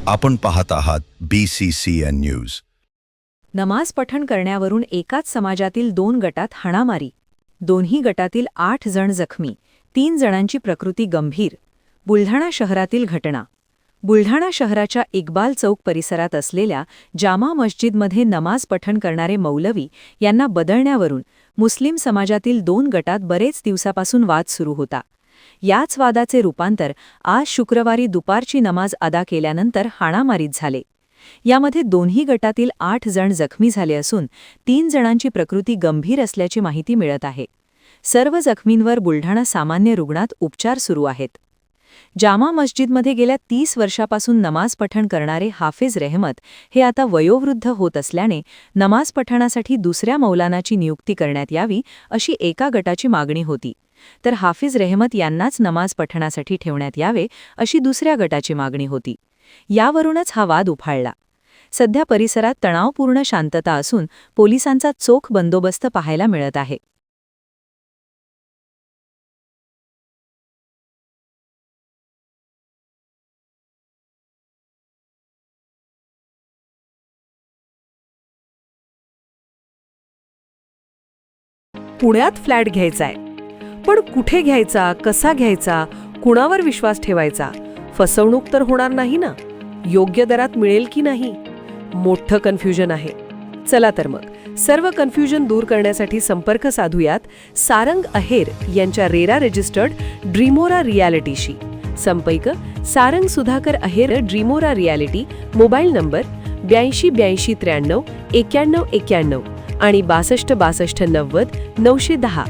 आपण पाहत आहात BCCN न्यूज. नमाज पठण करण्यावरून एकाच समाजातील 2 गटात हाणामारी. दोन्ही गटातील 8 जण जखमी, 3 जणांची प्रकृती गंभीर. बुलढाणा शहरातील घटना. बुलढाणा शहराच्या इक्बाल चौक परिसरात असलेल्या जामा मस्जिदमध्ये नमाज पठण करणारे मौलवी यांना बदलण्यावरून मुस्लिम समाजातील 2 गटात बरेच दिवसापासून वाद सुरू होता. याच वादाचे रूपांतर आज शुक्रवारी दुपारची नमाज अदा केल्यानंतर हाणामारीत झाले. यामध्ये दोन्ही गटातील 8 जण जखमी झाले असून 3 जणांची प्रकृती गंभीर असल्याची माहिती मिळत आहे. सर्व जखमींवर बुलढाणा सामान्य रुग्णात उपचार सुरू आहेत. जामा मस्जिदमध्ये गेल्या 30 वर्षापासून नमाज पठण करणारे हाफिज रेहमत हे आता वयोवृद्ध होत असल्याने नमाज पठणासाठी दुसऱ्या मौलानाची नियुक्ती करण्यात यावी अशी एका गटाची मागणी होती, तर हाफिज रेहमत यांनाच नमाज पठणासाठी ठेवण्यात यावे अशी दुसऱ्या गटाची मागणी होती. यावरूनच हा वाद उफाळला. सध्या परिसरात तणावपूर्ण शांतता असून पोलिसांचा चोख बंदोबस्त पाहायला मिळत आहे. पुण्यात फ्लॅट घ्यायचाय, पण कुठे घ्यायचा, कसा घ्यायचा, कुणावर विश्वास ठेवायचा? फसवणूक तर होणार नाही ना? योग्य दरात मिळेल की नाही? मोठं कन्फ्युजन आहे. चला तर मग सर्व कन्फ्युजन दूर करण्यासाठी संपर्क साधूयात सारंग अहेर यांच्या रेरा रजिस्टर्ड ड्रीमोरा रियालिटीशी. संपर्क सारंग सुधाकर अहेर, ड्रीमोरा रियालिटी. मोबाईल नंबर 82 83 93 91 91 आणि 62 62 90 910.